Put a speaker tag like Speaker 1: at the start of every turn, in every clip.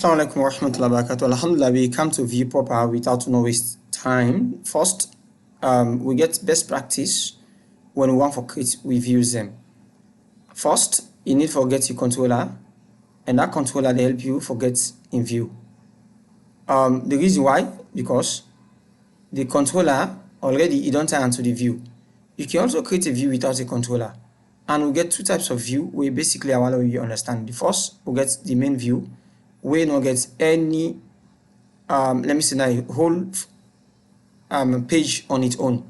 Speaker 1: Assalamu alaikum warahmatullahi wabarakatuh. Alhamdulillah, we come to view proper without no waste time. First, we get best practice when we want to create reviews them. First, you need to get your controller, and that controller they help you forget in view. The reason why, because the controller already you don't turn to the view. You can also create a view without a controller, and we get two types of view. We basically allow you understand. The first, we get the main view. We not get any let me say now whole page on its own.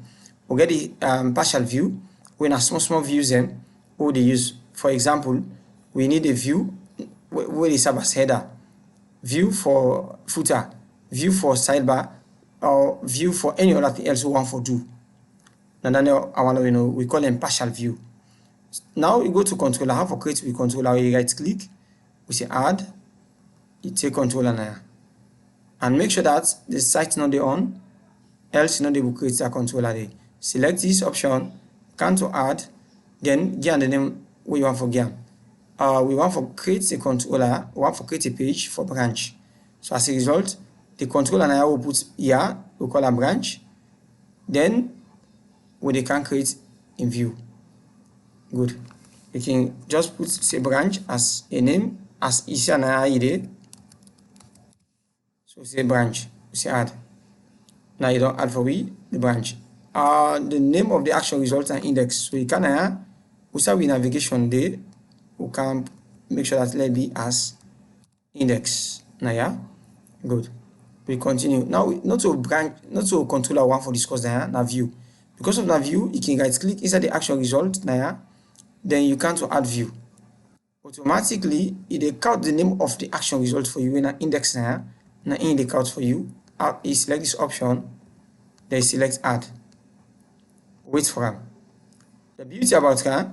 Speaker 1: We get the partial view when a small views them or they use. For example, we need a view where they serve as header, view for footer, view for sidebar, or view for any other thing else we want to do. And then I want to we call them partial view. Now we go to controller. How to create with controller? We right click, we say add. You take controller now and make sure that the site not there on, else you know they will create a controller there. Select this option, can to add, then give the name where you want for game. We want to create a controller, we want to create a page for branch. So as a result, the controller now will put here, we call a branch, then we can create in view. Good. You can just put say branch as a name, as easy and ID. So say branch, say add. Now you don't add for the branch. The name of the action result and index. So you can we start with navigation there. We can make sure that let be as index. Now yeah, good. We continue. Now not to branch, not to controller one for discuss now view. Because of that view, you can right click inside the action result now yeah, then you can to add view. Automatically it count the name of the action result for you in an index now. Now in the count for you, you select this option, then select add. Wait for them. The beauty about it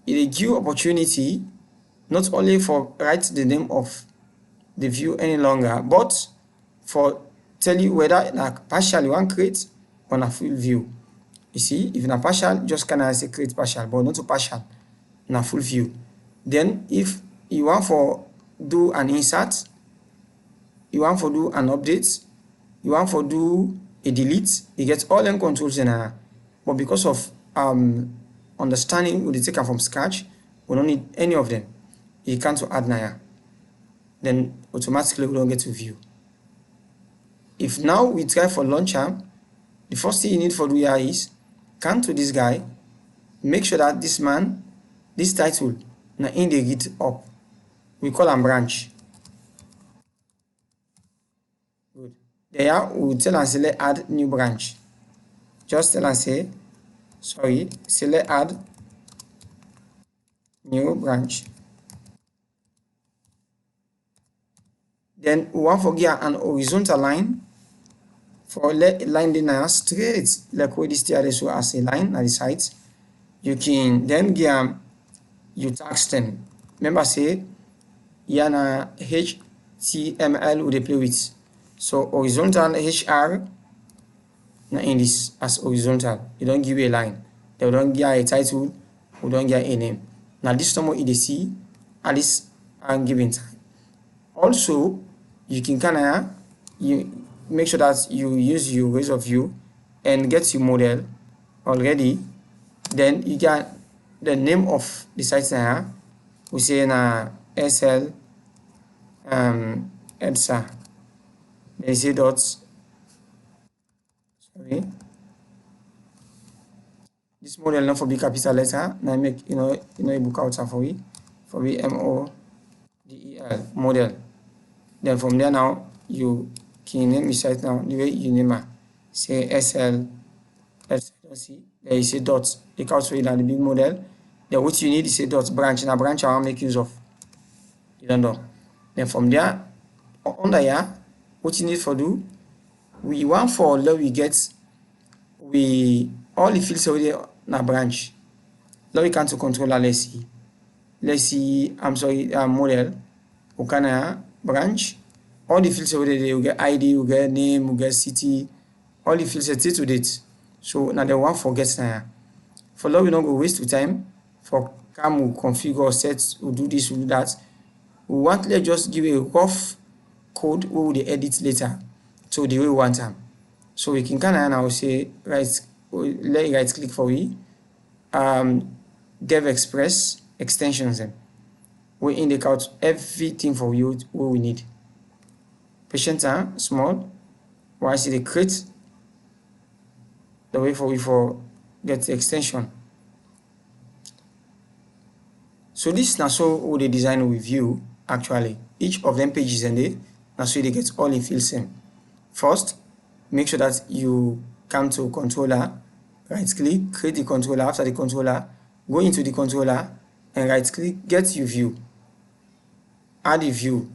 Speaker 1: gives you opportunity not only for write the name of the view any longer, but for tell you whether like partial you want create or a full view. You see, if in a partial, just can say create partial, but not a partial, in a full view. Then if you want for do an insert, you want to do an update, you want to do a delete, you get all them controls in there. But because of understanding we take them from scratch, we don't need any of them. You can't add now. Then automatically we don't get to view. If now we try for launcher, the first thing you need for do here is come to this guy, make sure that this man, this title, now in the git up. We call them branch. Good. There we tell and select add new branch. Just tell and say, sorry, select add new branch. Then we want to give an horizontal line for let line the straight like where this tier so as a line at the side. You can then give you text them. Remember say yana HTML would play with. So horizontal HR now in this as horizontal. You don't give a line. They don't give a title, we don't give a name. Now this time you see at least I'm giving time. Also you can you make sure that you use your ways of view and get your model already. Then you get the name of the site now. We say na SL EDSA. Then you say dots. Sorry. This model not for big capital letter. Now make a book out for we MODEL model. Then from there now you can name the site now the way you name it. Say SL EDSA. See there you say dots. Take out for you the big model. Then what you need is a dot branch. Now branch I want make use of. You don't know. Then from there under here, what you need for do, we want for let we get all the fields already na branch. Now we can to controller let's see I'm sorry model. We can branch. All the fields already there, we get ID, we get name, we get city, all the fields set to date. So now the one forgets now. For now we don't go waste time for come we configure set, we do this, we do that. We want let's just give a rough code we will edit later to the way we want them. So we can kind of now say let right click for we DevExpress extensions them. We indicate everything for you what we need. Patient small. Once you create the way for we for get the extension. So this is now so all the design with you actually. Each of them pages in there. Now so they get all the fields in. First, make sure that you come to controller, right click, create the controller. After the controller, go into the controller and right click, get your view. Add a view.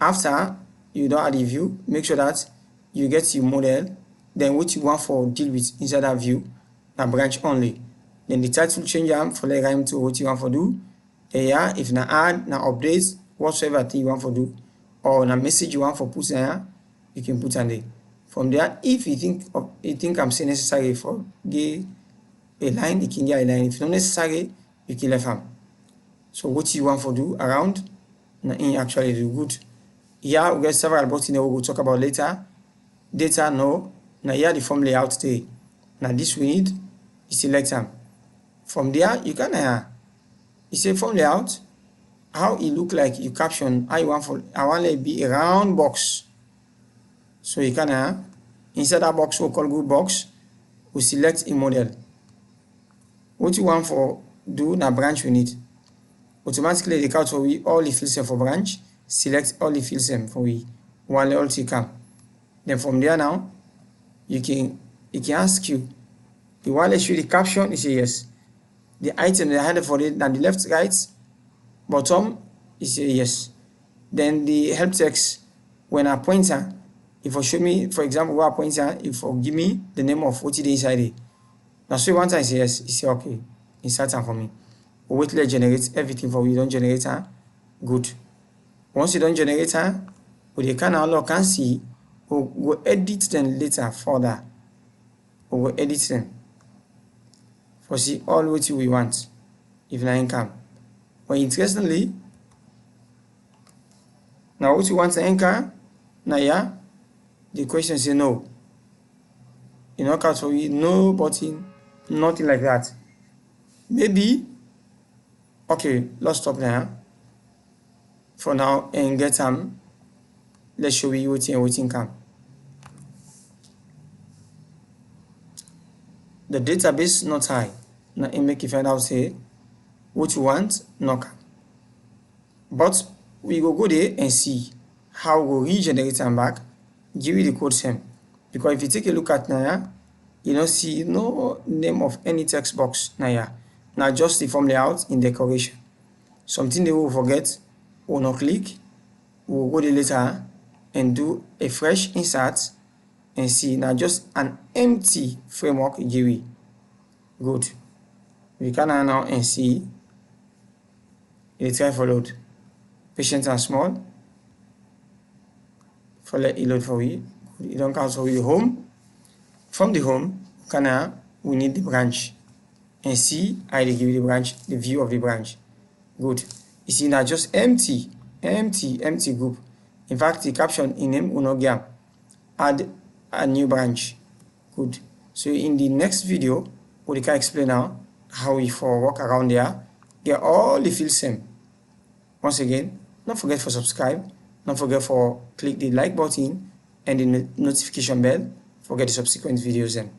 Speaker 1: After you don't add a view, make sure that you get your model. Then what you want for deal with inside that view, now branch only. Then the title change for like rhyme to what you want for do. Yeah, if na add, na update, whatsoever thing you want for do, or na message you want for put there, you can put on there. From there, if you think I'm saying necessary for get a line, you can get a line. If not necessary, you can left them. So what you want for do around, na in actually do good. Here we get several buttons that we will talk about later. Data no. Now here the form layout there. Now this we need, you select them. From there you can you say form layout, how it look like you caption, how you want for I want it be a round box. So you can inside that box we call good box, we select a model. What you want for do na branch we need. Automatically the count for we all the fields for branch, select all the fields for we one all to come. Then from there now you can ask you want to show the caption, you say yes. The item the header for it and the left right bottom is a yes. Then the help text when I pointer, if you show me for example what I pointer, if you give me the name of what it is inside it. Now so one time say yes, you say okay, insert time for me. We'll wait till generate everything for you don't generate good. Once you don't generate we the can now can see we'll edit them later further. We'll edit them. For see all what we want if na income. But interestingly, now what you want to anchor, now yeah, the question say no. You know, count for you, no button, nothing like that. Maybe, okay, let's stop there for now and get let's show you what income. The database not high. Now it make you find out say what you want, no. But we go there and see how we regenerate them back, give you the code same. Because if you take a look at now, you don't see no name of any text box now. Now just the form layout in decoration. Something they will forget, we'll not click, we'll go there later and do a fresh insert and see now just an empty framework GUI. Good. We can now and see it try for load. Patient and small. For let it load for you. You don't count for the home. From the home, we need the branch. And see I give you the branch, the view of the branch. Good. You see now just empty group. In fact, the caption in name will not get. Add a new branch. Good. So in the next video, we can explain now how we for work around there, get all the fields same. Once again, don't forget for subscribe, don't forget for click the like button and the notification bell, forget the subsequent videos then.